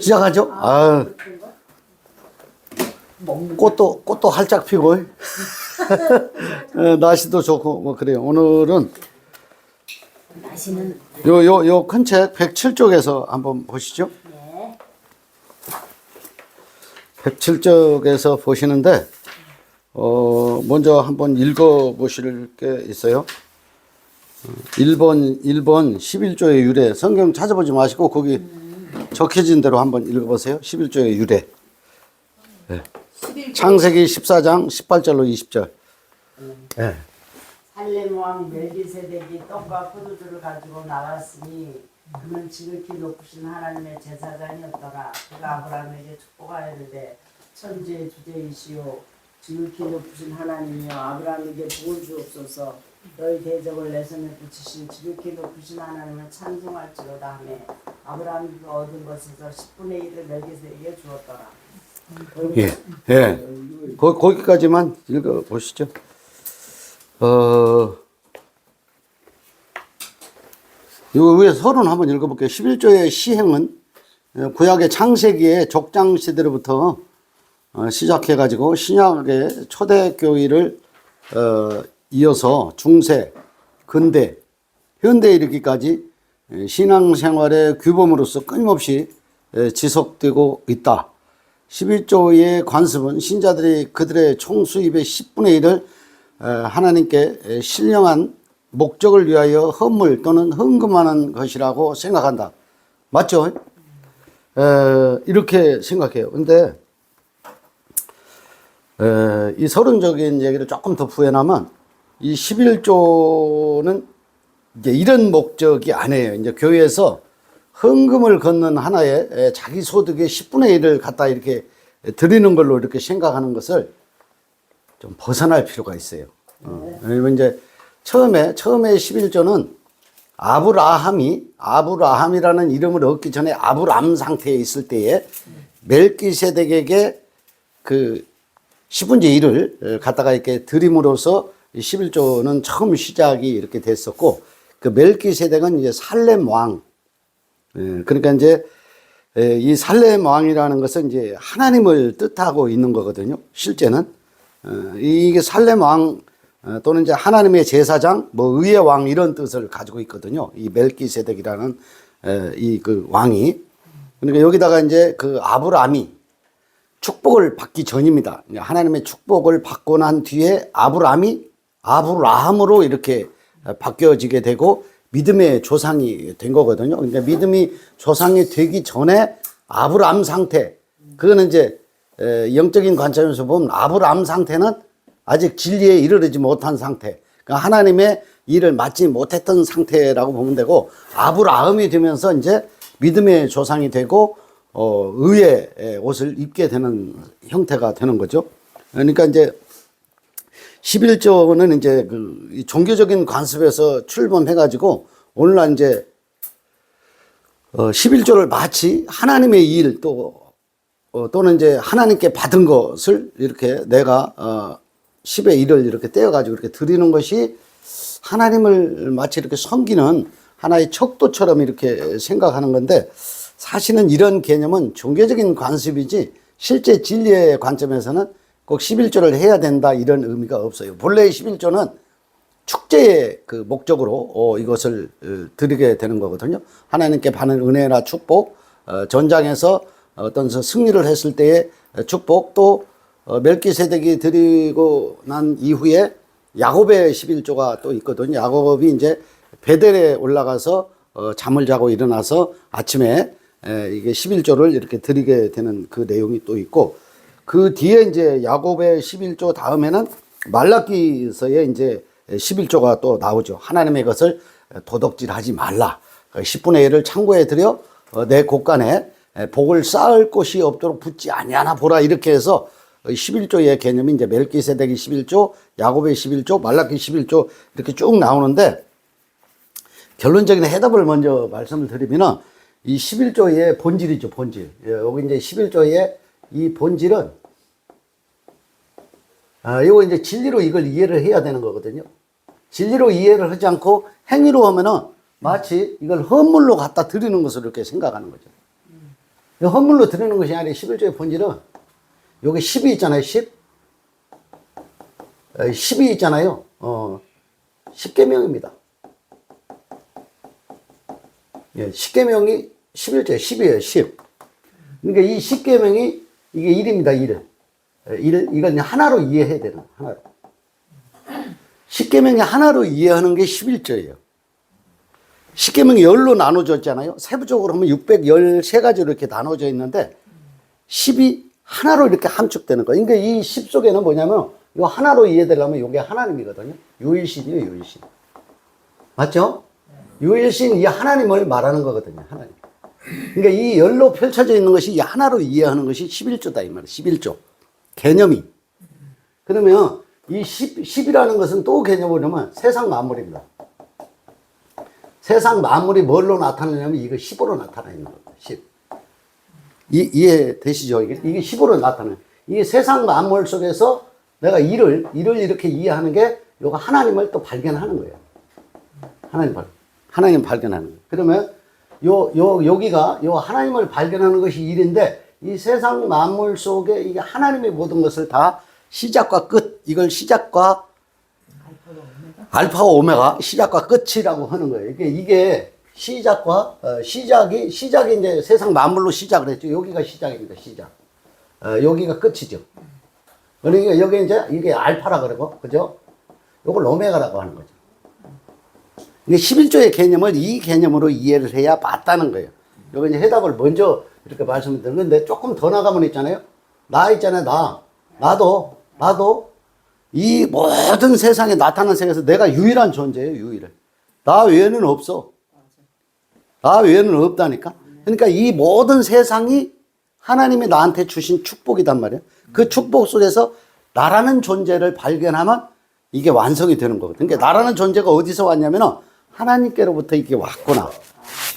시작하죠? 아, 꽃도 활짝 피고, 날씨도 좋고, 뭐, 그래요. 오늘은 날씨는 요 큰 책 107쪽에서 한번 보시죠. 네. 107쪽에서 보시는데, 먼저 한번 읽어 보실 게 있어요. 1번 11조의 유래. 성경 찾아보지 마시고, 거기 적혀진 대로 한번 읽어 보세요. 11조의 유래. 네. 창세기 14장 18절로 20절. 네. 살렘 왕 멜기세덱이 떡과 포도주를 가지고 나왔으니 그는 지극히 높으신 하나님의 제사장이었더라. 그가 아브라함에게 축복하였는데 천지의 주제이시오 지극히 높으신 하나님이여 아브라함에게 복을 주옵소서. 너희 대적을 내 손에 붙이신 지극히 높으신 하나님을 찬송할지로다 하며 아브라함이 그 얻은 것에서 10분의 1을 멜기세덱에게 주었더라. 예, 예. 거기까지만 읽어 보시죠. 요 위에 서론 한번 읽어볼게요. 11조의 시행은 구약의 창세기의 족장 시대로부터 시작해가지고 신약의 초대교회를 이어서 중세, 근대, 현대에 이르기까지 신앙생활의 규범으로서 끊임없이 지속되고 있다. 11조의 관습은 신자들이 그들의 총 수입의 10분의 1을 하나님께 신령한 목적을 위하여 헌물 또는 헌금하는 것이라고 생각한다. 맞죠? 이렇게 생각해요. 근데 이 서론적인 얘기를 조금 더 부연하면 이 11조는 이제 이런 목적이 아니에요. 이제 교회에서 헌금을 걷는 하나의 자기 소득의 10분의 1을 갖다 이렇게 드리는 걸로 이렇게 생각하는 것을 좀 벗어날 필요가 있어요. 왜냐면 이제 처음에 11조는 아브라함이라는 이름을 얻기 전에 아브람 상태에 있을 때에 멜기세덱에게 그 10분의 1을 갖다가 이렇게 드림으로써 11조는 처음 시작이 이렇게 됐었고, 그 멜기세덱은 이제 살렘 왕. 그러니까 이제 이 살렘 왕이라는 것은 이제 하나님을 뜻하고 있는 거거든요. 실제는 이게 살렘 왕 또는 이제 하나님의 제사장, 뭐 의의 왕 이런 뜻을 가지고 있거든요. 이 멜기세덱이라는 이 그 왕이. 그러니까 여기다가 이제 그 아브라함이 축복을 받기 전입니다. 하나님의 축복을 받고 난 뒤에 아브라함으로 이렇게 바뀌어지게 되고 믿음의 조상이 된 거거든요. 그러니까 믿음이 조상이 되기 전에 아브라함 상태, 그거는 이제 영적인 관점에서 보면 아브라함 상태는 아직 진리에 이르르지 못한 상태, 그러니까 하나님의 일을 맡지 못했던 상태라고 보면 되고, 아브라함이 되면서 이제 믿음의 조상이 되고 의의 옷을 입게 되는 형태가 되는 거죠. 그러니까 이제 11조는 이제 그 종교적인 관습에서 출범해가지고 오늘날 이제 11조를 마치 하나님의 일 또는 이제 하나님께 받은 것을 이렇게 내가 10의 1을 이렇게 떼어가지고 이렇게 드리는 것이 하나님을 마치 이렇게 섬기는 하나의 척도처럼 이렇게 생각하는 건데, 사실은 이런 개념은 종교적인 관습이지 실제 진리의 관점에서는 꼭 11조를 해야 된다 이런 의미가 없어요. 본래 11조는 축제의 그 목적으로 이것을 드리게 되는 거거든요. 하나님께 받는 은혜나 축복, 전장에서 어떤 승리를 했을 때의 축복, 또 멜기세덱이 드리고 난 이후에 야곱의 11조가 또 있거든요. 야곱이 이제 베델에 올라가서 잠을 자고 일어나서 아침에 이게 11조를 이렇게 드리게 되는 그 내용이 또 있고, 그 뒤에 이제 야곱의 11조 다음에는 말라기서에 이제 11조가 또 나오죠. 하나님의 것을 도둑질하지 말라. 10분의 1을 창고에 들여 내 곳간에 복을 쌓을 곳이 없도록 붙지 아니하나 보라. 이렇게 해서 11조의 개념이 이제 멜기세덱이 11조, 야곱의 11조, 말라기 11조 이렇게 쭉 나오는데, 결론적인 해답을 먼저 말씀을 드리면은 이 11조의 본질이죠, 본질. 여기 이제 11조의 이 본질은, 이거 이제 진리로 이걸 이해를 해야 되는 거거든요. 진리로 이해를 하지 않고 행위로 하면은 마치 이걸 헌물로 갖다 드리는 것으로 이렇게 생각하는 거죠. 헌물로 드리는 것이 아니라 11조의 본질은 요게 10이 있잖아요. 10. 10이 있잖아요. 10계명입니다. 예, 10계명이 11조에 10이에요. 10. 그러니까 이 10계명이 이게 1입니다. 1. 이건 하나로 이해해야 되는 거예요. 하나로. 10계명이 하나로 이해하는 게 11조예요. 10계명이 10로 나눠졌잖아요. 세부적으로 하면 613가지로 이렇게 나눠져 있는데 10이 하나로 이렇게 함축되는 거예요. 그러니까 이 10 속에는 뭐냐면 이 하나로 이해되려면 이게 하나님이거든요. 유일신이에요. 유일신. 맞죠? 유일신 이 하나님을 말하는 거거든요. 하나님. 그러니까 이 10로 펼쳐져 있는 것이 이 하나로 이해하는 것이 11조다 이 말이에요. 11조. 개념이. 그러면 이 10이라는 것은 또 개념으로 보면 세상 만물입니다. 세상 만물이 뭘로 나타나냐면 이거 10으로 나타나 있는 겁니다. 10. 이해되시죠? 이게 10으로 나타나요. 이게 세상 만물 속에서 내가 일을 이렇게 이해하는 게 요거 하나님을 또 발견하는 거예요. 하나님 발견하는 거예요. 그러면 여기가 요 하나님을 발견하는 것이 일인데 이 세상 만물 속에 이게 하나님의 모든 것을 다 시작과 끝, 이걸 시작과 알파와 오메가, 시작과 끝이라고 하는 거예요. 이게 시작과, 시작이 이제 세상 만물로 시작을 했죠. 여기가 시작입니다, 시작. 여기가 끝이죠. 그러니까 여기 이제 이게 알파라 그러고, 그죠? 요걸 오메가라고 하는 거죠. 이게 11조의 개념을 이 개념으로 이해를 해야 맞다는 거예요. 여기 이제 해답을 먼저 이렇게 말씀드리는데 조금 더 나가면 있잖아요. 나 있잖아요, 나도 이 모든 세상에 나타난 세계에서 내가 유일한 존재예요, 유일해. 나 외에는 없어. 나 외에는 없다니까. 그러니까 이 모든 세상이 하나님이 나한테 주신 축복이단 말이에요. 그 축복 속에서 나라는 존재를 발견하면 이게 완성이 되는 거거든요. 그러니까 나라는 존재가 어디서 왔냐면은 하나님께로부터 이게 왔구나.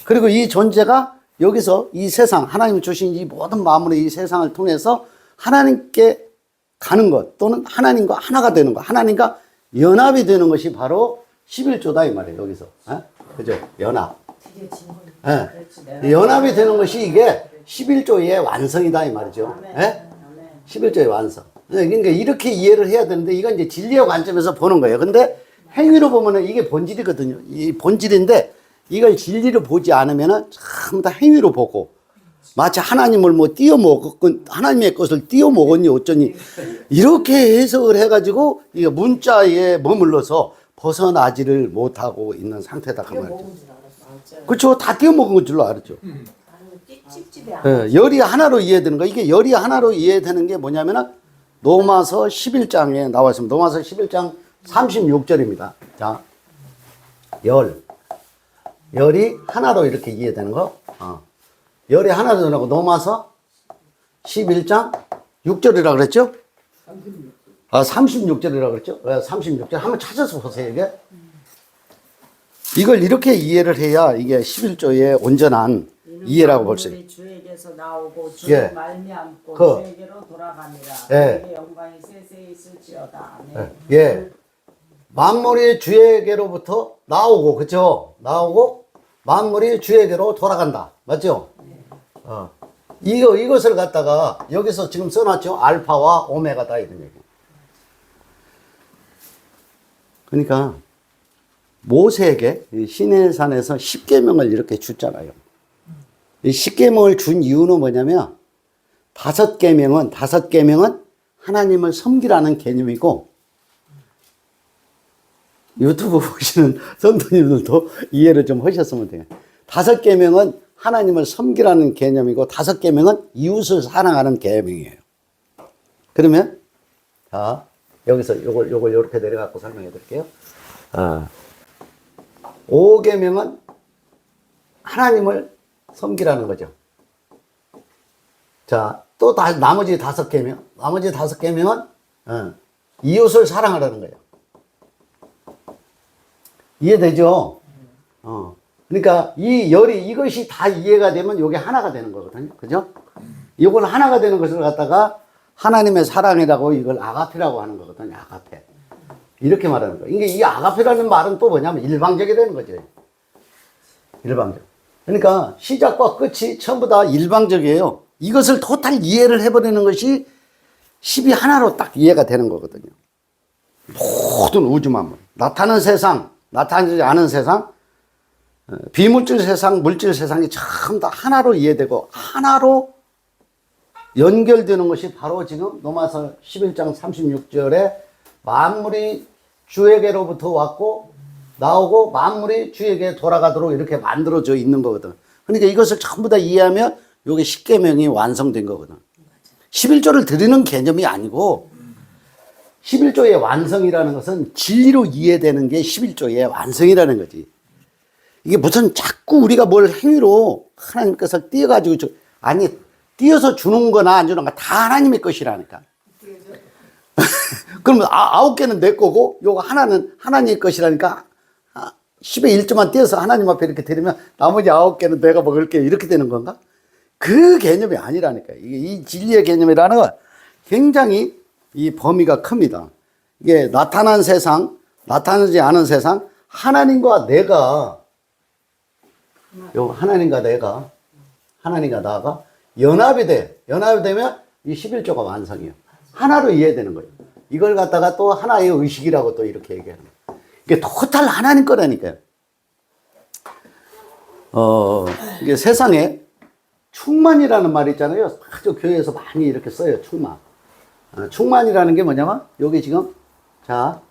그리고 이 존재가 여기서 이 세상, 하나님이 주신 이 모든 만물의 이 세상을 통해서 하나님께 가는 것 또는 하나님과 하나가 되는 것, 하나님과 연합이 되는 것이 바로 11조다 이 말이에요. 여기서. 그죠? 연합. 연합이 되는 것이 이게 11조의 완성이다 이 말이죠. 11조의 완성. 그러니까 이렇게 이해를 해야 되는데 이건 이제 진리의 관점에서 보는 거예요. 근데 행위로 보면은 이게 본질이거든요. 이 본질인데 이걸 진리로 보지 않으면은 전부 다 행위로 보고 마치 하나님을 뭐 띄어먹었건 하나님의 것을 띄어먹었니 어쩌니 이렇게 해석을 해가지고 이게 문자에 머물러서 벗어나지를 못하고 있는 상태다 그 말이죠. 그렇죠. 다 띄어먹은 건 줄로 알았죠. 열이 하나로 이해되는 거. 이게 열이 하나로 이해되는 게 뭐냐면은 로마서 11장에 나와 있습니다. 로마서 11장 36절입니다. 자, 열이 하나로 이렇게 이해되는 거. 열이 하나로 되는 거. 로마서 11장 6절이라고 그랬죠? 36절이라고 그랬죠? 36절. 한번 찾아서 보세요, 이게. 이걸 이렇게 이해를 해야 이게 11조의 온전한 이해라고 볼 수 있어요. 주에게서 나오고 주를 말미암고 주에게로 돌아가니라. 그에게 영광이 세세히 있을지어다. 아멘. 만물이 주에게로부터 나오고, 그죠? 나오고 만물이 주에게로 돌아간다. 맞죠? 이것을 갖다가 여기서 지금 써놨죠? 알파와 오메가다 이런 얘기. 그러니까 모세에게 시내산에서 10계명을 이렇게 줬잖아요. 이 10계명을 준 이유는 뭐냐면 5계명은 하나님을 섬기라는 개념이고 유튜브 보시는 성도님들도 이해를 좀 하셨으면 돼요. 5계명은 하나님을 섬기라는 개념이고 5계명은 이웃을 사랑하는 계명이에요. 그러면 자 여기서 요걸 이렇게 내려갖고 설명해 드릴게요. 5계명은 하나님을 섬기라는 거죠. 자, 또 나머지 5계명. 나머지 5계명은 이웃을 사랑하라는 거예요. 이해되죠? 그러니까 이 열이 이것이 다 이해가 되면 이게 하나가 되는 거거든요. 그죠? 이건 하나가 되는 것을 갖다가 하나님의 사랑이라고 이걸 아가페라고 하는 거거든요. 아가페. 이렇게 말하는 거예요. 이게 이 아가페라는 말은 또 뭐냐면 일방적이 되는 거죠. 일방적. 그러니까 시작과 끝이 전부 다 일방적이에요. 이것을 토탈 이해를 해버리는 것이 10이 하나로 딱 이해가 되는 거거든요. 모든 우주 만물, 나타나는 세상, 나타나지 않은 세상, 비물질 세상, 물질 세상이 전부 다 하나로 이해되고 하나로 연결되는 것이 바로 지금 로마서 11장 36절에 만물이 주에게로부터 왔고 나오고 만물이 주에게 돌아가도록 이렇게 만들어져 있는 거거든. 그러니까 이것을 전부 다 이해하면 요게 십계명이 완성된 거거든. 11조를 드리는 개념이 아니고 11조의 완성이라는 것은 진리로 이해되는 게 11조의 완성이라는 거지. 이게 무슨 자꾸 우리가 뭘 행위로 하나님께서 띄어가지고 아니 띄어서 주는 거나 안 주는 거나 다 하나님의 것이라니까. 그러면 9개는 내 거고 요거 하나는 하나님의 것이라니까 10의 1조만 띄어서 하나님 앞에 이렇게 드리면 나머지 9개는 내가 먹을게 이렇게 되는 건가? 그 개념이 아니라니까. 이게 이 진리의 개념이라는 건 굉장히 이 범위가 큽니다. 이게 나타난 세상, 나타나지 않은 세상, 하나님과 내가, 하나님과 내가, 하나님과 나가 연합이 돼. 연합이 되면 이 11조가 완성이에요. 하나로 이해되는 거예요. 이걸 갖다가 또 하나의 의식이라고 또 이렇게 얘기하는 거예요. 이게 토탈 하나님 거라니까요. 이게 세상에 충만이라는 말이 있잖아요. 아주 교회에서 많이 이렇게 써요. 충만. 충만이라는 게 뭐냐면 여기 지금 자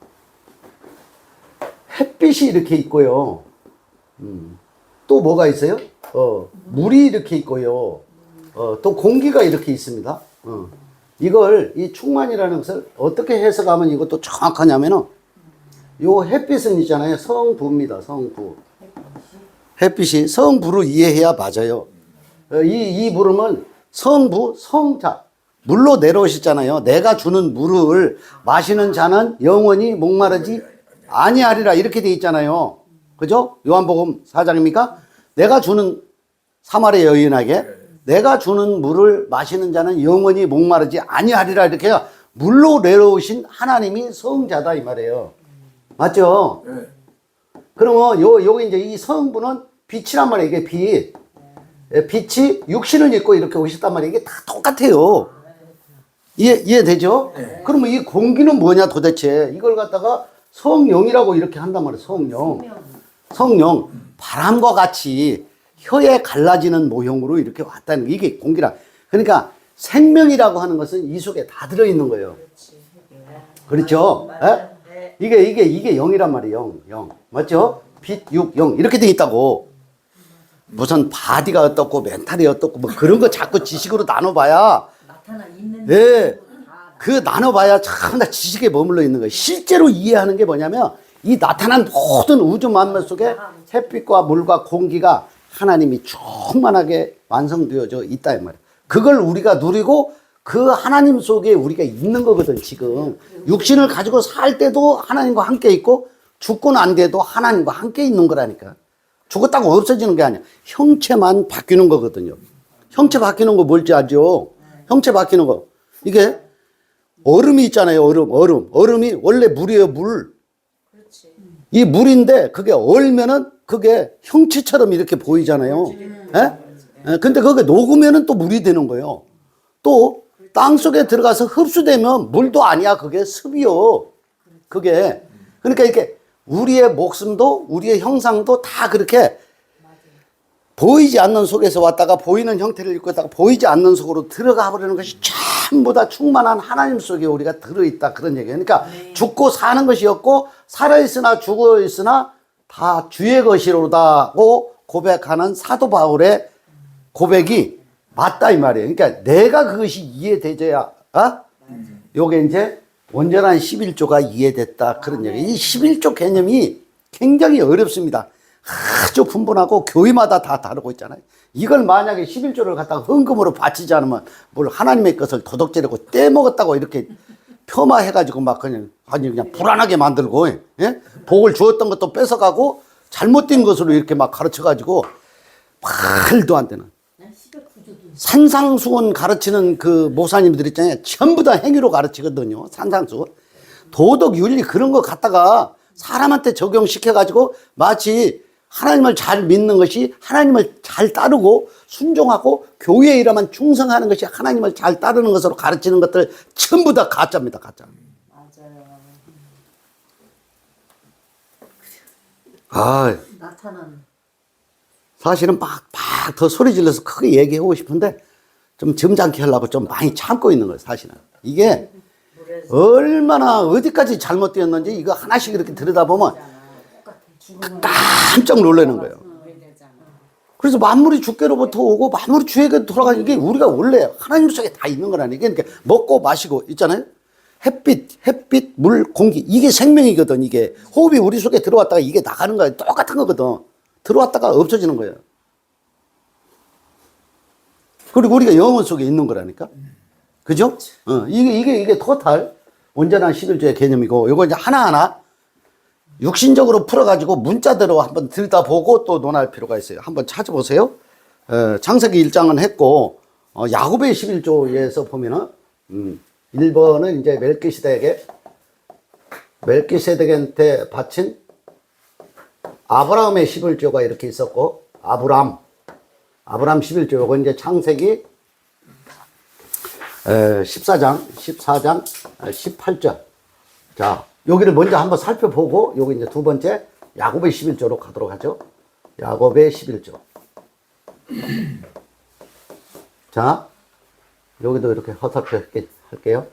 햇빛이 이렇게 있고요. 또 뭐가 있어요? 물이 이렇게 있고요. 또 공기가 이렇게 있습니다. 이걸 이 충만이라는 것을 어떻게 해석하면 이것도 정확하냐면은 요 햇빛은 있잖아요. 성부입니다. 성부. 햇빛이 성부로 이해해야 맞아요. 이 물음은 성부, 성자. 물로 내려오셨잖아요. 내가 주는 물을 마시는 자는 영원히 목마르지 아니하리라. 이렇게 돼 있잖아요. 그죠? 요한복음 4장입니까? 내가 주는 사마리아 여인에게 내가 주는 물을 마시는 자는 영원히 목마르지 아니하리라. 이렇게 물로 내려오신 하나님이 성자다 이 말이에요. 맞죠? 그러면 요거 이제 이 성부는 빛이란 말이에요. 이게 빛. 빛이 육신을 입고 이렇게 오셨단 말이에요. 이게 다 똑같아요. 이해되죠? 그러면 이 공기는 뭐냐 도대체. 이걸 갖다가 성령이라고 이렇게 한단 말이에요. 성령. 바람과 같이 혀에 갈라지는 모형으로 이렇게 왔다는 게 이게 공기라. 그러니까 생명이라고 하는 것은 이 속에 다 들어있는 거예요. 그렇죠? 이게 영이란 말이에요. 영. 맞죠? 빛, 육, 영. 이렇게 돼 있다고. 무슨 바디가 어떻고 멘탈이 어떻고 뭐 그런 거 자꾸 지식으로 나눠봐야 그 나눠봐야 참 다 지식에 머물러 있는 거예요. 실제로 이해하는 게 뭐냐면 이 나타난 모든 우주 만물 속에 햇빛과 물과 공기가 하나님이 충만하게 완성되어져 있다 이 말이에요. 그걸 우리가 누리고 그 하나님 속에 우리가 있는 거거든. 지금 육신을 가지고 살 때도 하나님과 함께 있고 죽고 난 뒤에도 하나님과 함께 있는 거라니까. 죽었다고 없어지는 게 아니야. 형체만 바뀌는 거거든요. 형체 바뀌는 거 뭘지 알죠? 형체 바뀌는 거. 이게 얼음이 있잖아요. 얼음이 원래 물이에요. 물. 이 물인데 그게 얼면은 그게 형체처럼 이렇게 보이잖아요. 근데 그게 녹으면은 또 물이 되는 거예요. 또 땅속에 들어가서 흡수되면 물도 아니야. 그게 습이요. 그게. 그러니까 이렇게 우리의 목숨도 우리의 형상도 다 그렇게 보이지 않는 속에서 왔다가 보이는 형태를 입고 있다가 보이지 않는 속으로 들어가 버리는 것이 전부 다 충만한 하나님 속에 우리가 들어있다. 그런 얘기예요. 그러니까 죽고 사는 것이 없고 살아있으나 죽어있으나 다 주의 것이로다고 고백하는 사도 바울의 고백이 맞다 이 말이에요. 그러니까 내가 그것이 이해되져야 요게 이제 온전한 11조가 이해됐다. 그런 얘기. 이 11조 개념이 굉장히 어렵습니다. 아주 분분하고 교회마다 다 다르고 있잖아요. 이걸 만약에 11조를 갖다가 헌금으로 바치지 않으면 뭘 하나님의 것을 도둑질하고 떼먹었다고 이렇게 폄하해가지고 막 그냥 불안하게 만들고, 예? 복을 주었던 것도 뺏어가고 잘못된 것으로 이렇게 막 가르쳐가지고 말도 안 되는. 산상수훈 가르치는 그 모사님들 있잖아요. 전부 다 행위로 가르치거든요. 산상수훈. 도덕, 윤리 그런 거 갖다가 사람한테 적용시켜가지고 마치 하나님을 잘 믿는 것이 하나님을 잘 따르고 순종하고 교회에 일하면 충성하는 것이 하나님을 잘 따르는 것으로 가르치는 것들 전부 다 가짜입니다. 가짜. 맞아요. 아, 나타나는. 사실은 막 더 소리 질러서 크게 얘기하고 싶은데 좀 점잖게 하려고 좀 많이 참고 있는 거예요, 사실은. 이게 얼마나 어디까지 잘못되었는지 이거 하나씩 이렇게 들여다보면 깜짝 놀라는 거예요. 그래서 만물이 주께로부터 오고 만물이 주에게 돌아가는 게 우리가 원래 하나님 속에 다 있는 거라니. 그러니까 먹고 마시고 있잖아요. 햇빛, 물, 공기. 이게 생명이거든, 이게. 호흡이 우리 속에 들어왔다가 이게 나가는 거예요. 똑같은 거거든. 들어왔다가 없어지는 거예요. 그리고 우리가 영혼 속에 있는 거라니까. 그죠? 이게 토탈 온전한 11조의 개념이고, 요거 이제 하나하나 육신적으로 풀어가지고 문자대로 한번 들여다보고 또 논할 필요가 있어요. 한번 찾아보세요. 창세기 1장은 했고, 야곱의 11조에서 보면은, 1번은 이제 멜기세덱한테 바친 아브라함의 11조가 이렇게 있었고, 아브람 11조, 요거 이제 창세기 14장, 18절. 자, 여기를 먼저 한번 살펴보고, 요거 이제 두 번째, 야곱의 11조로 가도록 하죠. 야곱의 11조. 자, 여기도 이렇게 허살표 할게요.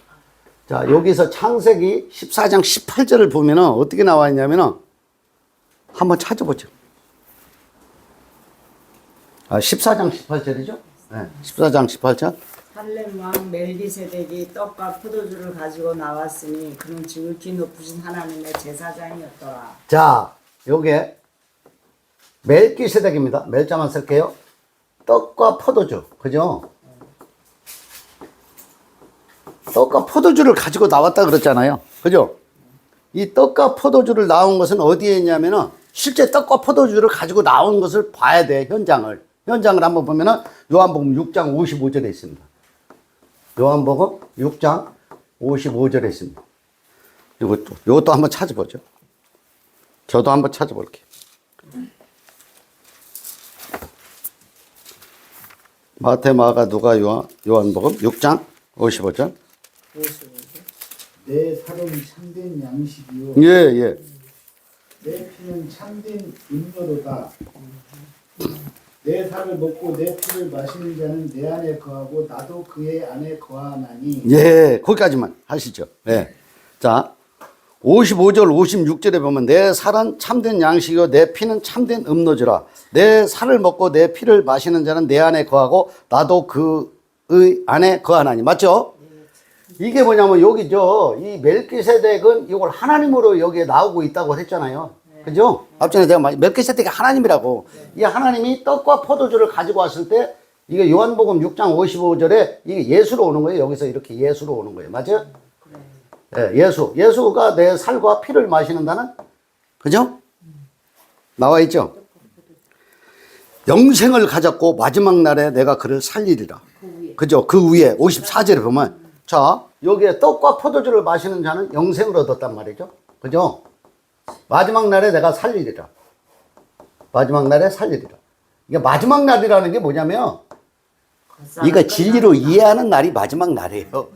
자, 여기서 창세기 14장 18절을 보면은 어떻게 나와 있냐면은, 한번 찾아보죠. 14장 18절이죠? 네, 14장 18절. 살렘 왕 멜기세덱이 떡과 포도주를 가지고 나왔으니 그는 지극히 높으신 하나님의 제사장이었더라. 자, 요게 멜기세덱입니다. 멜자만 쓸게요. 떡과 포도주. 그죠? 떡과 포도주를 가지고 나왔다 그랬잖아요. 그죠? 이 떡과 포도주를 나온 것은 어디에 있냐면은 실제 떡과 포도주를 가지고 나온 것을 봐야 돼. 현장을 한번 보면은 요한복음 6장 55절에 있습니다. 요한복음 6장 55절에 있습니다. 이것도 한번 찾아보죠. 저도 한번 찾아볼게요. 마태, 마가, 누가, 요한복음 6장 55절. 내 살은 참된 양식이요. 예. 내 피는 참된 음료로다. 내 살을 먹고 내 피를 마시는 자는 내 안에 거하고 나도 그의 안에 거하나니. 예, 거기까지만 하시죠. 예. 자, 55절, 56절에 보면 내 살은 참된 양식이요 내 피는 참된 음료주라. 내 살을 먹고 내 피를 마시는 자는 내 안에 거하고 나도 그의 안에 거하나니. 맞죠? 이게 뭐냐면 여기죠. 이 멜기세덱은 이걸 하나님으로 여기에 나오고 있다고 했잖아요. 그죠? 앞전에 제가 멜기세덱이 하나님이라고. 이 하나님이 떡과 포도주를 가지고 왔을 때 이게 요한복음 6장 55절에 이게 예수로 오는 거예요. 여기서 이렇게 예수로 오는 거예요. 맞죠? 예, 예수가 내 살과 피를 마시는다는, 그죠? 나와 있죠? 영생을 가졌고 마지막 날에 내가 그를 살리리라. 그죠? 그 위에 54절에 보면, 자, 여기에 떡과 포도주를 마시는 자는 영생을 얻었단 말이죠. 그죠? 마지막 날에 내가 살리리라. 마지막 날에 살리리라. 이게 마지막 날이라는 게 뭐냐면, 이거 진리로 이해하는 날이 마지막 날이에요.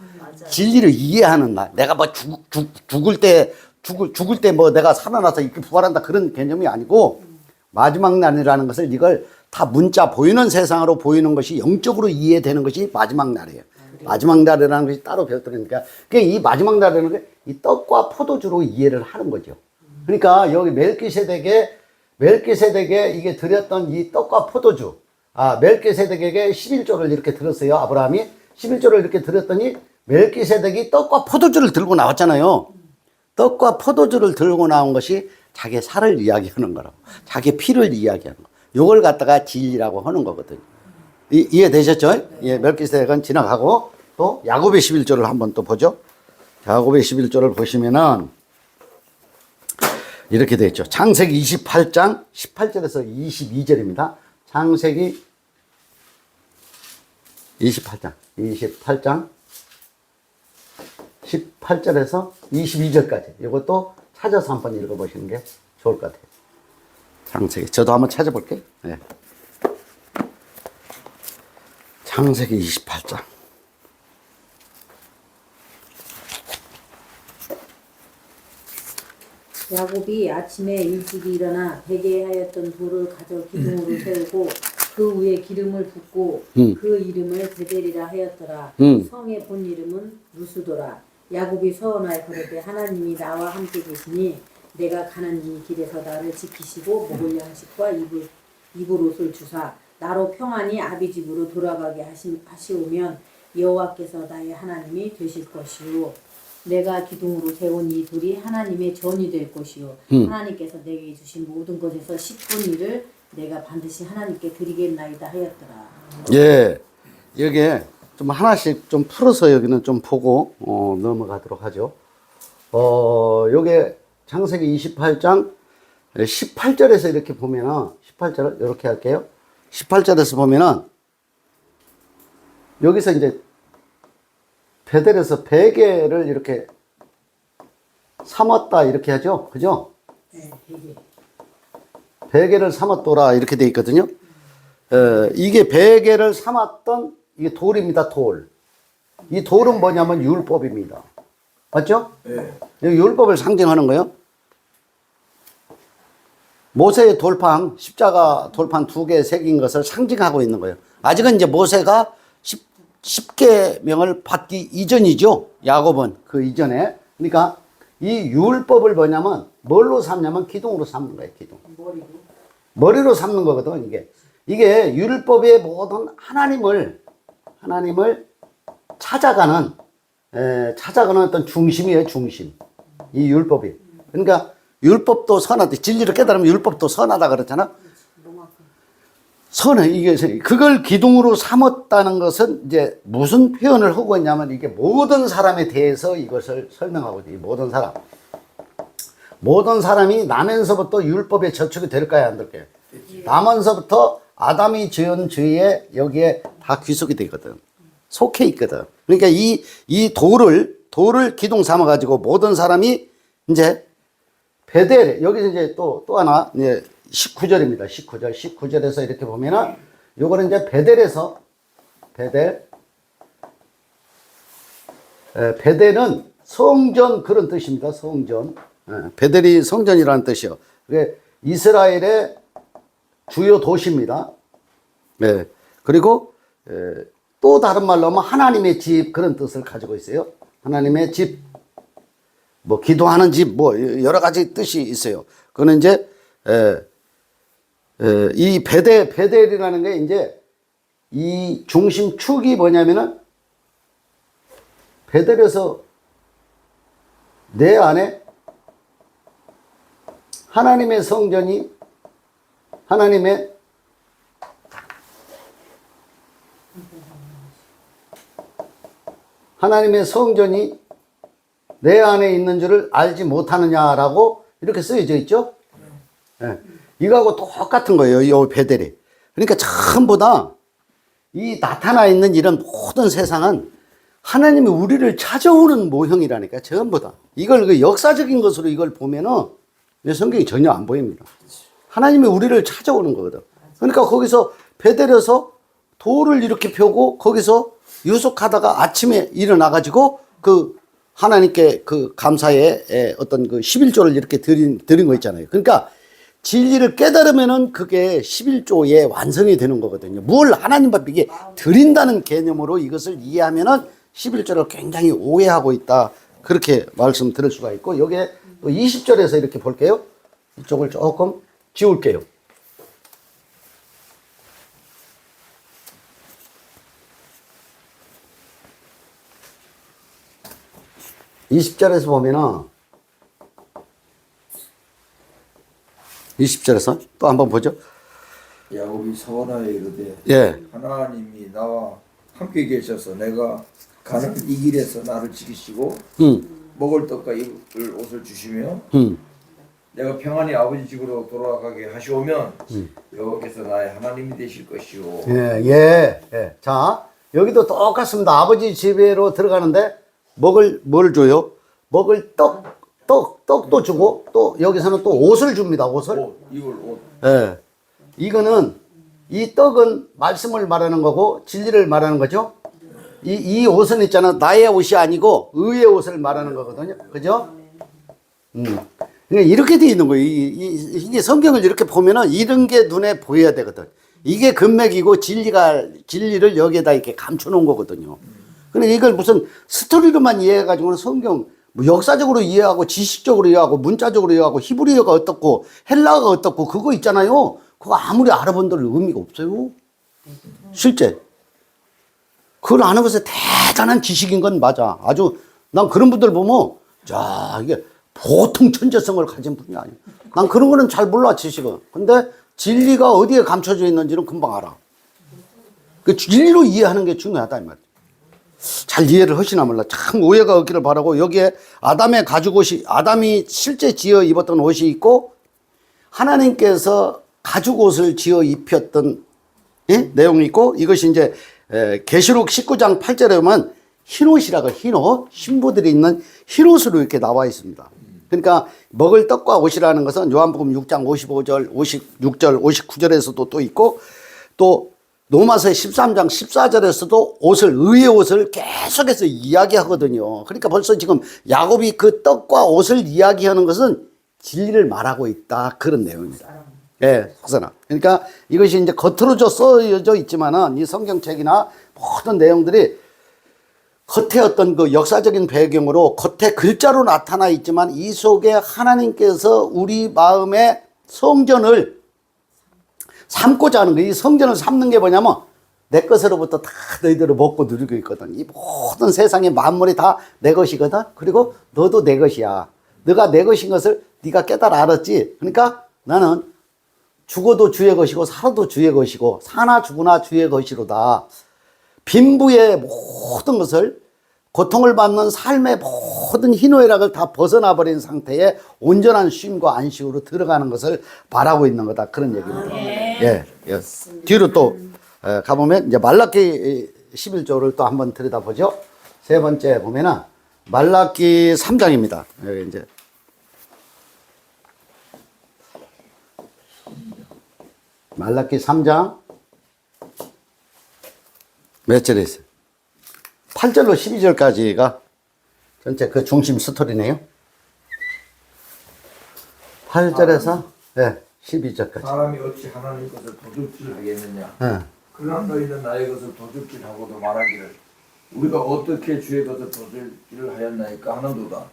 진리를 이해하는 날. 내가 뭐 죽을 때 뭐 내가 살아나서 이렇게 부활한다 그런 개념이 아니고, 마지막 날이라는 것을 이걸 다 문자 보이는 세상으로 보이는 것이 영적으로 이해되는 것이 마지막 날이에요. 마지막 날이라는 것이 따로 배웠더니까, 이 마지막 날이라는 게 이 떡과 포도주로 이해를 하는 거죠. 그러니까 여기 멜기세덱에 이게 드렸던 이 떡과 포도주, 멜기세덱에게 11조를 이렇게 들었어요. 아브라함이 11조를 이렇게 들었더니 멜기세덱이 떡과 포도주를 들고 나왔잖아요. 떡과 포도주를 들고 나온 것이 자기 살을 이야기하는 거라고. 자기 피를 이야기하는 거. 요걸 갖다가 진리라고 하는 거거든요. 이해되셨죠? 예, 멜기세덱은 지나가고 또 야곱의 11조를 한번 또 보죠. 야곱의 11조를 보시면은 이렇게 되어 있죠. 창세기 28장 18절에서 22절입니다. 창세기 28장 18절에서 22절까지 이것도 찾아서 한번 읽어보시는 게 좋을 것 같아요. 창세기. 저도 한번 찾아볼게요. 네. 창세기 28장. 야곱이 아침에 일찍이 일어나 베개에 하였던 돌을 가져 기둥으로 세우고 그 위에 기름을 붓고 그 이름을 베델이라 하였더라. 성의 본 이름은 루스도라. 야곱이 서원하여 그러되 하나님이 나와 함께 계시니 내가 가는 이 길에서 나를 지키시고 먹을 양식과 입을 옷을 주사 나로 평안히 아비 집으로 돌아가게 하시오면 여호와께서 나의 하나님이 되실 것이요 내가 기둥으로 세운 이 돌이 하나님의 전이 될 것이요 하나님께서 내게 주신 모든 것에서 10분의 1을 내가 반드시 하나님께 드리겠나이다 하였더라. 예, 여기에 좀 하나씩 좀 풀어서 여기는 좀 보고 넘어가도록 하죠. 요게 창세기 28장 18절에서 이렇게 보면은 18절을 이렇게 할게요. 18절에서 보면은 여기서 이제 베델에서 베개를 이렇게 삼았다 이렇게 하죠. 그죠? 네, 베개. 베개를 삼았더라 이렇게 돼 있거든요. 이게 베개를 삼았던 이게 돌입니다. 돌. 이 돌은 뭐냐면 율법입니다. 맞죠? 네. 율법을 상징하는 거예요. 모세의 돌판, 십자가 돌판 2개 새긴 것을 상징하고 있는 거예요. 아직은 이제 모세가 10계명을 받기 이전이죠. 야곱은 그 이전에. 그러니까 이 율법을 뭐냐면 뭘로 삼냐면 기둥으로 삼는 거예요. 기둥. 머리로 삼는 거거든. 이게 율법의 모든 하나님을 찾아가는 어떤 중심이에요. 중심. 이 율법이. 그러니까 율법도 선하다. 진리를 깨달으면 율법도 선하다 그랬잖아. 선해. 이게 그걸 기둥으로 삼았다는 것은 이제 무슨 표현을 하고 있냐면 이게 모든 사람에 대해서 이것을 설명하고 있어요. 모든 사람. 모든 사람이 나면서부터 율법에 저축이 될까요? 안 될까요? 나면서부터 아담이 지은 죄에 여기에 다 귀속이 되거든. 속해 있거든. 그러니까 이 돌을 기둥 삼아가지고 모든 사람이 이제 베델, 여기서 이제 또 하나, 이제 19절입니다. 19절에서 이렇게 보면은, 요거는 이제 베델은 성전 그런 뜻입니다. 성전. 베델이 성전이라는 뜻이요. 그게 이스라엘의 주요 도시입니다. 네. 그리고, 또 다른 말로 하면 하나님의 집 그런 뜻을 가지고 있어요. 하나님의 집. 뭐 기도하는 집 뭐 여러 가지 뜻이 있어요. 그거는 이제 이 베델이라는 게 이제 이 중심축이 뭐냐면은 베델에서 내 안에 하나님의 성전이 하나님의 성전이 내 안에 있는 줄을 알지 못하느냐라고 이렇게 쓰여져 있죠. 네. 이거하고 똑같은 거예요. 이 베델이. 그러니까 전부 다 이 나타나 있는 이런 모든 세상은 하나님이 우리를 찾아오는 모형이라니까. 전부 다. 이걸 그 역사적인 것으로 이걸 보면은 성경이 전혀 안 보입니다. 하나님이 우리를 찾아오는 거거든. 그러니까 거기서 베델에서 돌을 이렇게 펴고 거기서 유숙하다가 아침에 일어나가지고 그 하나님께 그 감사의 어떤 그 11조를 이렇게 드린 거 있잖아요. 그러니까 진리를 깨달으면은 그게 11조의 완성이 되는 거거든요. 뭘 하나님 앞에 이게 드린다는 개념으로 이것을 이해하면은 11조를 굉장히 오해하고 있다. 그렇게 말씀 드릴 수가 있고, 여기에 또 20절에서 이렇게 볼게요. 이쪽을 조금 지울게요. (20절에서) 보면은 20절에서 또 한번 보죠. 야곱이 서원하여 이르되 예. 하나님이 나와 함께 계셔서 내가 가는 이 길에서 나를 지키시고 먹을 떡과 입을 옷을 주시며 내가 평안히 아버지 집으로 돌아가게 하시오면 여호와께서 나의 하나님이 되실 것이요. 예. 자, 여기도 똑같습니다. 아버지 집으로 들어가는데 뭘 줘요? 먹을 떡, 떡도 주고 또 여기서는 또 옷을 줍니다. 옷을. 옷, 이걸 옷. 예. 이거는 이 떡은 말씀을 말하는 거고 진리를 말하는 거죠. 이 옷은 있잖아. 나의 옷이 아니고 의의 옷을 말하는 거거든요. 그죠? 그러니까 이렇게 돼 있는 거예요. 이게 성경을 이렇게 보면은 이런 게 눈에 보여야 되거든. 이게 금맥이고 진리를 여기에다 이렇게 감춰 놓은 거거든요. 근데 이걸 무슨 스토리로만 이해해가지고는 성경, 뭐 역사적으로 이해하고 지식적으로 이해하고 문자적으로 이해하고 히브리어가 어떻고 헬라어가 어떻고 그거 있잖아요. 그거 아무리 알아본들 의미가 없어요. 실제. 그걸 아는 것에 대단한 지식인 건 맞아. 아주 난 그런 분들 보면 자 이게 보통 천재성을 가진 분이 아니야. 난 그런 거는 잘 몰라 지식은. 근데 진리가 어디에 감춰져 있는지는 금방 알아. 그 진리로 이해하는 게 중요하다 이 말이야. 잘 이해를 하시나 몰라. 참 오해가 없기를 바라고 여기에 아담의 가죽 옷이 아담이 실제 지어 입었던 옷이 있고 하나님께서 가죽 옷을 지어 입혔던 내용이 있고 이것이 이제 계시록 19장 8절에 보면 흰옷이라고 흰옷 신부들이 있는 흰옷으로 이렇게 나와 있습니다. 그러니까 먹을 떡과 옷이라는 것은 요한복음 6장 55절 56절 59절에서도 또 있고 또 로마서 13장 14절에서도 옷을 의의 옷을 계속해서 이야기하거든요. 그러니까 벌써 지금 야곱이 그 떡과 옷을 이야기하는 것은 진리를 말하고 있다 그런 내용입니다. 예, 혹사나. 그러니까 이것이 이제 겉으로 써져 있지만은 이 성경책이나 모든 내용들이 겉에 어떤 그 역사적인 배경으로 겉에 글자로 나타나 있지만 이 속에 하나님께서 우리 마음의 성전을 삼고자 하는 거예요. 이 성전을 삼는 게 뭐냐면 내 것으로부터 다 너희들을 먹고 누리고 있거든. 이 모든 세상의 만물이 다 내 것이거든. 그리고 너도 내 것이야. 너가 내 것인 것을 네가 깨달아 알았지. 그러니까 나는 죽어도 주의 것이고 살아도 주의 것이고 사나 죽으나 주의 것이로다. 빈부의 모든 것을 고통을 받는 삶의 모든 희노애락을 다 벗어나 버린 상태에 온전한 쉼과 안식으로 들어가는 것을 바라고 있는 거다 그런 얘기입니다. 예, 예. 뒤로 또 가보면 이제 말라기 11조를 또 한번 들여다보죠. 세 번째 보면은 말라기 3장입니다. 여기 이제 말라기 3장 몇 절에 있어요? 8절로 12절까지가 전체 그 중심 스토리네요. 8절에서 12절까지. 사람이 어찌 하나님 것을 도둑질하겠느냐. 예. 그러나 너희는 나의 것을 도둑질하고도 말하기를 우리가 어떻게 주의 것을 도둑질을 하였나이까 하는도다.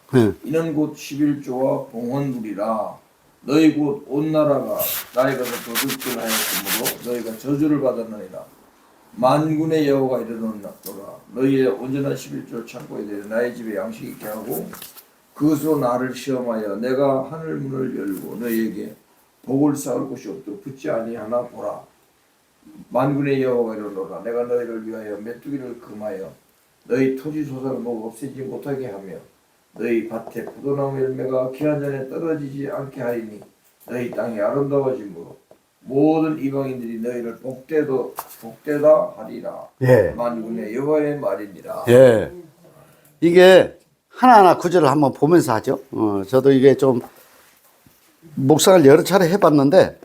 이는 곧 11조와 봉헌물이라. 너희 곧 온 나라가 나의 것을 도둑질하였으므로 너희가 저주를 받았느니라. 만군의 여호와가 이르노라. 너희의 온전한 11조 창고에 대해 나의 집에 양식 있게 하고 그것으로 나를 시험하여 내가 하늘 문을 열고 너희에게 복을 쌓을 곳이 없도록 붙지 아니하나 보라. 만군의 여호와가 이르노라. 내가 너희를 위하여 메뚜기를 금하여 너희 토지 소산을 없애지 못하게 하며 너희 밭에 포도나무 열매가 기한 전에 떨어지지 않게 하리니 너희 땅이 아름다워지므로 모든 이방인들이 너희를 복되다 하리라. 예. 만군의 여호와의 말이니라. 예. 이게 하나하나 구절을 한번 보면서 하죠. 저도 이게 좀 묵상을 여러 차례 해봤는데,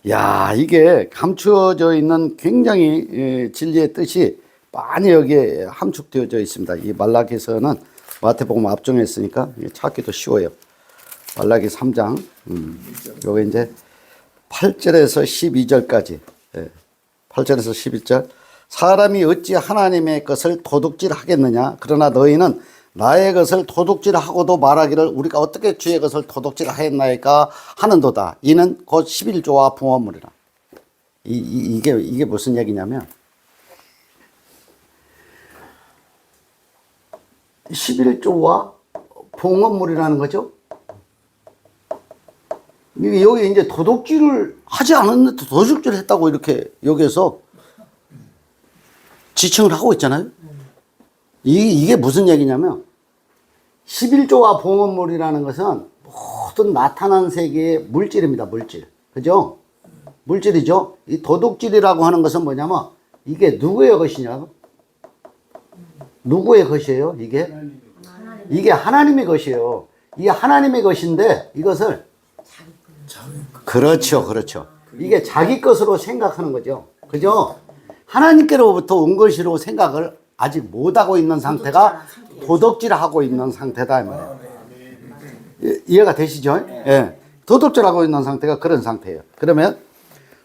야, 이게 감추어져 있는 굉장히 진리의 뜻이 많이 여기에 함축되어져 있습니다. 이 말라기서는 마태복음 앞쪽에 있으니까 찾기도 쉬워요. 말라기 3장, 요게 이제 8절에서 12절까지, 8절에서 12절. 사람이 어찌 하나님의 것을 도둑질 하겠느냐? 그러나 너희는 나의 것을 도둑질하고도 말하기를 우리가 어떻게 주의 것을 도둑질하였나이까 하는도다. 이는 곧 11조와 봉헌물이라. 이게 무슨 얘기냐면 11조와 봉헌물이라는 거죠. 여기 이제 도둑질을 하지 않았는데 도둑질을 했다고 이렇게 여기서 지칭을 하고 있잖아요. 이게 무슨 얘기냐면 11조와 봉헌물이라는 것은 모든 나타난 세계의 물질입니다. 물질. 그죠? 물질이죠. 이 도둑질이라고 하는 것은 뭐냐면 이게 누구의 것이냐? 누구의 것이에요? 이게 하나님의 것이에요. 이 하나님의 것인데 이것을 그렇죠, 그렇죠. 이게 자기 것으로 생각하는 거죠. 그죠? 하나님께로부터 온 것이로 생각을 아직 못하고 있는 상태가 도덕질하고 있는 상태다. 이 말이에요. 이해가 되시죠? 예. 도덕질하고 있는 상태가 그런 상태예요. 그러면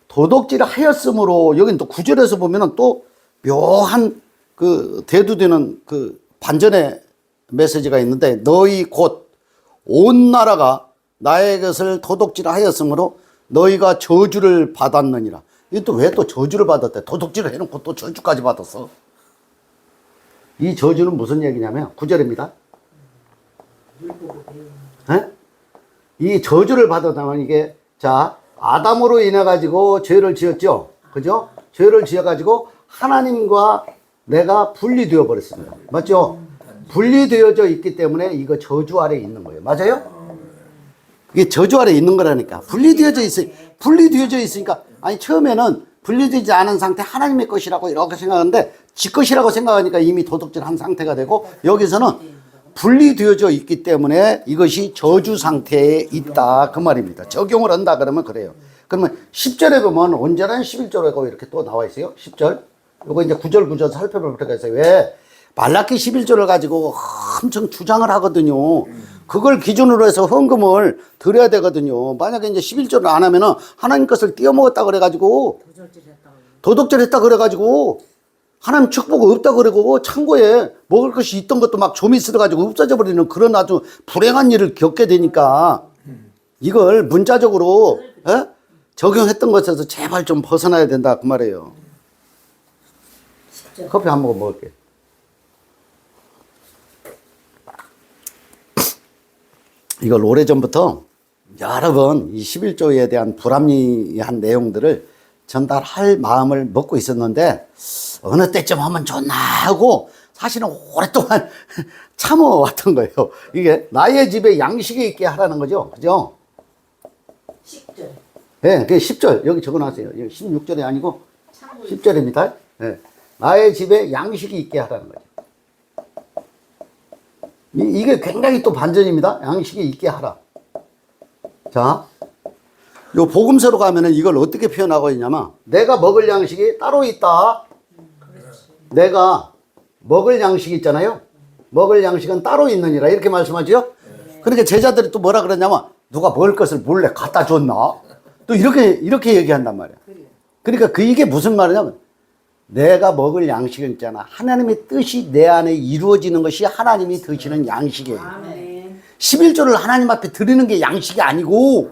도덕질 하였으므로 여긴 또 9절에서 보면은 또 묘한 그 대두되는 그 반전의 메시지가 있는데 너희 곧 온 나라가 나의 것을 도둑질 하였으므로 너희가 저주를 받았느니라. 이 또 왜 또 저주를 받았대? 도둑질을 해놓고 또 저주까지 받았어. 이 저주는 무슨 얘기냐면 9절입니다. 이 저주를 받았다면 이게 자 아담으로 인해 가지고 죄를 지었죠. 그죠? 죄를 지어 가지고 하나님과 내가 분리되어 버렸습니다. 맞죠? 분리되어져 있기 때문에 이거 저주 아래에 있는 거예요. 맞아요? 이게 저주 아래에 있는 거라니까. 분리되어져 있으니까 아니 처음에는 분리되지 않은 상태 하나님의 것이라고 이렇게 생각하는데 지 것이라고 생각하니까 이미 도둑질한 상태가 되고 여기서는 분리되어져 있기 때문에 이것이 저주 상태에 있다 그 말입니다. 적용을 한다 그러면 그래요. 그러면 10절에 보면 온전한 11절에 이렇게 또 나와 있어요. 10절. 요거 이제 9절 살펴볼 필요가 있어요. 왜? 말라기 11절을 가지고 엄청 주장을 하거든요. 그걸 기준으로 해서 헌금을 드려야 되거든요. 만약에 이제 11절을 안 하면은 하나님 것을 띄어먹었다 그래가지고 도둑질했다 그래가지고 하나님 축복 없다 그러고 창고에 먹을 것이 있던 것도 막 좀이 쓸어가지고 없어져 버리는 그런 아주 불행한 일을 겪게 되니까 이걸 문자적으로 적용했던 것에서 제발 좀 벗어나야 된다 그 말이에요. 커피 한 모금 먹을게. 이걸 오래전부터 여러 번 이 11조에 대한 불합리한 내용들을 전달할 마음을 먹고 있었는데 어느 때쯤 하면 좋나 하고 사실은 오랫동안 참아왔던 거예요. 이게 나의 집에 양식이 있게 하라는 거죠. 그죠? 10절. 네, 그게 10절. 여기 적어놨어요. 16절이 아니고 10절입니다. 네. 나의 집에 양식이 있게 하라는 거죠. 이게 굉장히 또 반전입니다. 양식이 있게 하라. 자, 요 복음서로 가면은 이걸 어떻게 표현하고 있냐면 내가 먹을 양식이 따로 있다. 내가 먹을 양식이 있잖아요. 먹을 양식은 따로 있느니라 이렇게 말씀하죠. 그러니까 제자들이 또 뭐라 그러냐면 누가 먹을 것을 몰래 갖다 줬나? 또 이렇게 얘기한단 말이야. 그러니까 이게 무슨 말이냐면 내가 먹을 양식은 있잖아. 하나님의 뜻이 내 안에 이루어지는 것이 하나님이 드시는 양식이에요. 아멘. 11조를 하나님 앞에 드리는 게 양식이 아니고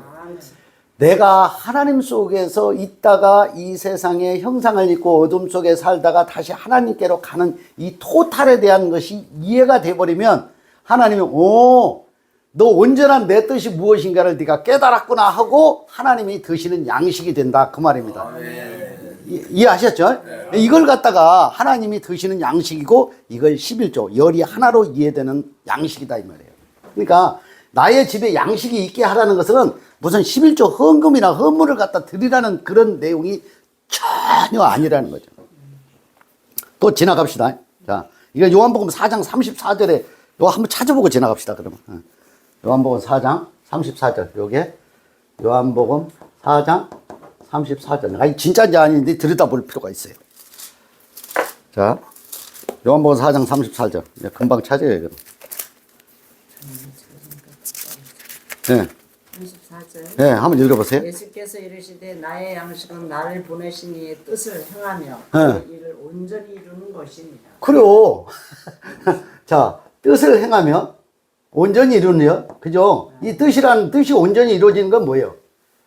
내가 하나님 속에서 있다가 이 세상의 형상을 입고 어둠 속에 살다가 다시 하나님께로 가는 이 토탈에 대한 것이 이해가 돼버리면 하나님이 너 온전한 내 뜻이 무엇인가를 네가 깨달았구나 하고 하나님이 드시는 양식이 된다 그 말입니다. 이해하셨죠? 이걸 갖다가 하나님이 드시는 양식이고 이걸 11조 열이 하나로 이해되는 양식이다 이 말이에요. 그러니까 나의 집에 양식이 있게 하라는 것은 무슨 11조 헌금이나 헌물을 갖다 드리라는 그런 내용이 전혀 아니라는 거죠. 또 지나갑시다. 자, 이거 요한복음 4장 34절에 이거 한번 찾아보고 지나갑시다. 그러면 요한복음 4장 34절 요게 요한복음 4장 34절. 아니 진짜인지 아닌지 들여다볼 필요가 있어요. 자, 요한복음 4장 34절. 금방 찾아요 이거. 네. 34절. 네, 한번 읽어보세요. 예수께서 이르시되 나의 양식은 나를 보내신 이의 뜻을 행하며 네. 그 일을 온전히 이루는 것입니다. 그래요. 자, 뜻을 행하며 온전히 이루는요. 그죠? 이 뜻이 온전히 이루어지는 건 뭐예요?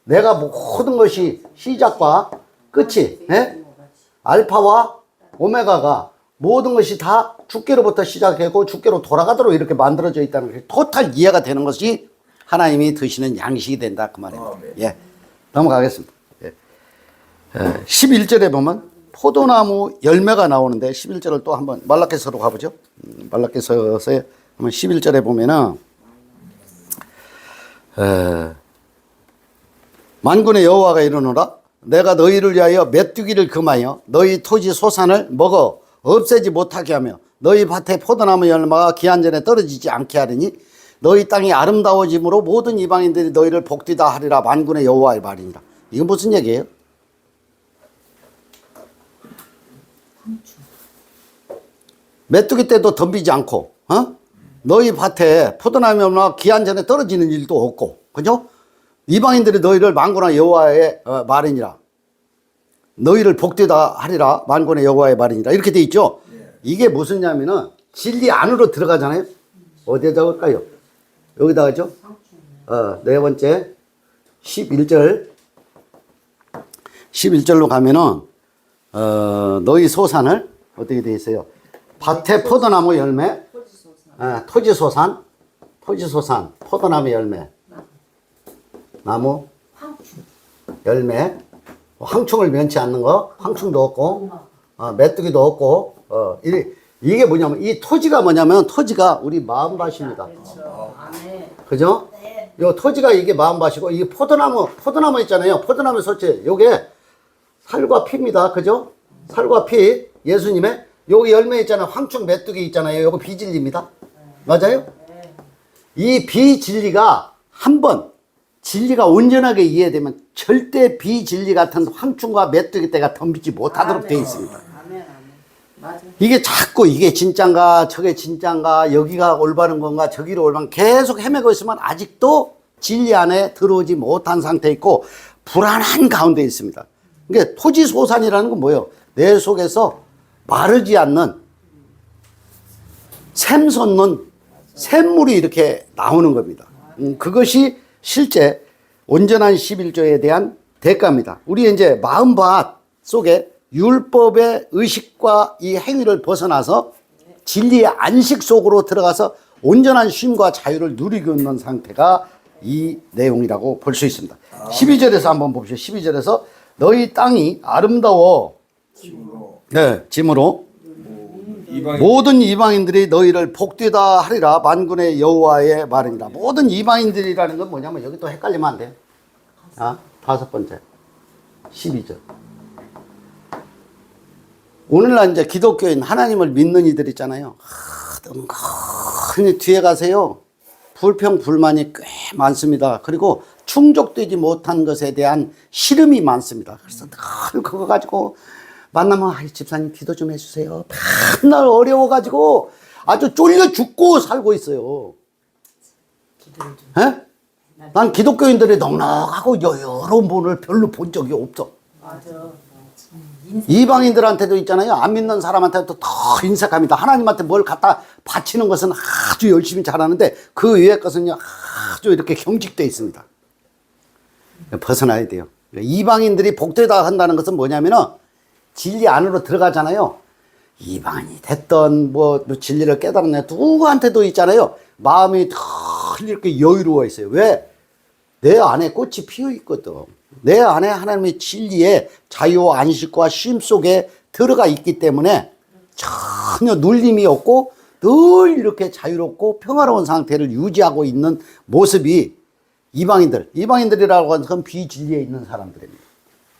내가 모든 것이 시작과 끝이, 알파와 오메가가 모든 것이 다 주께로부터 시작하고 주께로 돌아가도록 이렇게 만들어져 있다는 것이 토탈 이해가 되는 것이 하나님이 드시는 양식이 된다 그 말입니다. 예, 넘어가겠습니다. 예. 11절에 보면 포도나무 열매가 나오는데 11절을 또 한번 말라기서로 가보죠. 말라기서에 한번 11절에 보면은 만군의 여호와가 이르노라 내가 너희를 위하여 메뚜기를 금하여 너희 토지 소산을 먹어 없애지 못하게 하며 너희 밭에 포도나무 열매가 기한 전에 떨어지지 않게 하리니 너희 땅이 아름다워짐으로 모든 이방인들이 너희를 복되다 하리라. 만군의 여호와의 말이니라. 이건 무슨 얘기예요? 메뚜기 때도 덤비지 않고, 너희 밭에 포도나무 없나 기한 전에 떨어지는 일도 없고, 그죠? 이방인들이 너희를 만군의 여호와의 말이니라. 너희를 복되다 하리라. 만군의 여호와의 말이니라. 이렇게 돼 있죠? 이게 무슨냐면은 진리 안으로 들어가잖아요. 어디에 적을까요? 여기다가죠? 네 번째 11절. 11절로 가면은 너희 소산을 어떻게 돼 있어요? 밭에 포도나무 열매, 토지소산, 포도나무 열매, 나무, 열매, 황충을 면치 않는 거, 황충도 없고, 메뚜기도 없고, 이게 뭐냐면, 이 토지가 뭐냐면, 토지가 우리 마음밭입니다. 그렇죠. 아멘. 그죠? 요 토지가 이게 마음밭이고, 이게 포도나무 있잖아요. 포도나무 소체, 요게 살과 피입니다. 그죠? 살과 피, 예수님의, 여기 열매 있잖아요. 황충 메뚜기 있잖아요. 요거 비진리입니다. 맞아요? 이 비진리가 한번 진리가 온전하게 이해되면 절대 비진리 같은 황충과 메뚜기 떼가 덤비지 못하도록 되어 있습니다. 아멘. 맞아. 이게 자꾸 이게 진짠가 저게 진짠가 여기가 올바른 건가 저기로 올바른 계속 헤매고 있으면 아직도 진리 안에 들어오지 못한 상태에 있고 불안한 가운데 있습니다. 그러니까 토지소산이라는 건 뭐예요? 내 속에서 마르지 않는 샘솟는 샘물이 이렇게 나오는 겁니다. 그것이 실제 온전한 11조에 대한 대가입니다. 우리 이제 마음밭 속에 율법의 의식과 이 행위를 벗어나서 진리의 안식 속으로 들어가서 온전한 쉼과 자유를 누리고 있는 상태가 이 내용이라고 볼 수 있습니다. 12절에서 한번 봅시다. 12절에서 너희 땅이 아름다워 짐으로 모든 이방인들이 너희를 복되다 하리라. 만군의 여호와의 말입니다. 모든 이방인들이라는 건 뭐냐면 여기 또 헷갈리면 안 돼요. 다섯 번째 12절. 오늘날 이제 기독교인 하나님을 믿는 이들 있잖아요. 은근히 뒤에 가세요. 불평 불만이 꽤 많습니다. 그리고 충족되지 못한 것에 대한 시름이 많습니다. 그래서 늘 그거 가지고 만나면 집사님 기도 좀 해주세요. 맨날 어려워가지고 아주 쫄려 죽고 살고 있어요. 에? 난 기독교인들이 넉넉하고 여러운 분을 별로 본 적이 없어. 맞아. 이방인들한테도 있잖아요. 안 믿는 사람한테도 더 인색합니다. 하나님한테 뭘 갖다 바치는 것은 아주 열심히 잘하는데 그 외의 것은요 아주 이렇게 경직되어 있습니다. 벗어나야 돼요. 이방인들이 복되다 한다는 것은 뭐냐면은 진리 안으로 들어가잖아요. 이방인이 됐던 뭐 진리를 깨달았네 누구한테도 있잖아요. 마음이 더 이렇게 여유로워 있어요. 왜? 내 안에 꽃이 피어 있거든. 내 안에 하나님의 진리의 자유와 안식과 쉼 속에 들어가 있기 때문에 전혀 눌림이 없고 늘 이렇게 자유롭고 평화로운 상태를 유지하고 있는 모습이 이방인들이라고 하는 건 비진리에 있는 사람들입니다.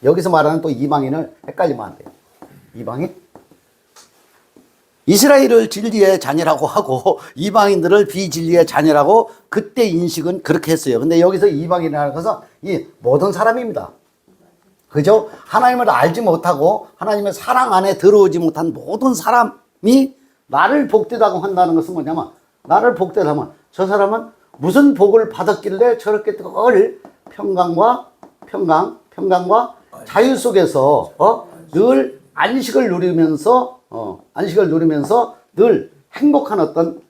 여기서 말하는 또 이방인을 헷갈리면 안 돼요. 이방인? 이스라엘을 진리의 자녀라고 하고 이방인들을 비진리의 자녀라고 그때 인식은 그렇게 했어요. 근데 여기서 이방인이라는 것은 이 모든 사람입니다. 그죠? 하나님을 알지 못하고 하나님의 사랑 안에 들어오지 못한 모든 사람이 나를 복되다고 한다는 것은 뭐냐면 나를 복되다면 저 사람은 무슨 복을 받았길래 저렇게 늘 평강과 자유 속에서 늘 안식을 누리면서 늘 행복한 어떤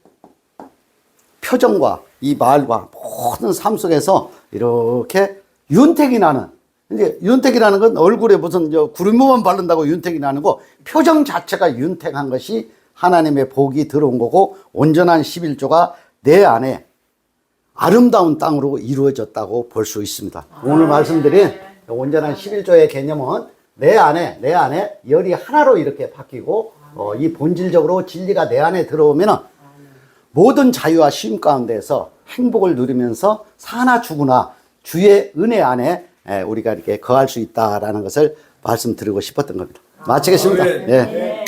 표정과 이 말과 모든 삶 속에서 이렇게 윤택이 나는, 이제 윤택이라는 건 얼굴에 무슨 구름만 바른다고 윤택이 나는 거, 표정 자체가 윤택한 것이 하나님의 복이 들어온 거고 온전한 11조가 내 안에 아름다운 땅으로 이루어졌다고 볼 수 있습니다. 오늘 말씀드린 온전한 11조의 개념은 내 안에 열이 하나로 이렇게 바뀌고 이 본질적으로 진리가 내 안에 들어오면은 모든 자유와 쉼 가운데서 행복을 누리면서 사나 죽으나 주의 은혜 안에 우리가 이렇게 거할 수 있다라는 것을 말씀드리고 싶었던 겁니다. 마치겠습니다. 예.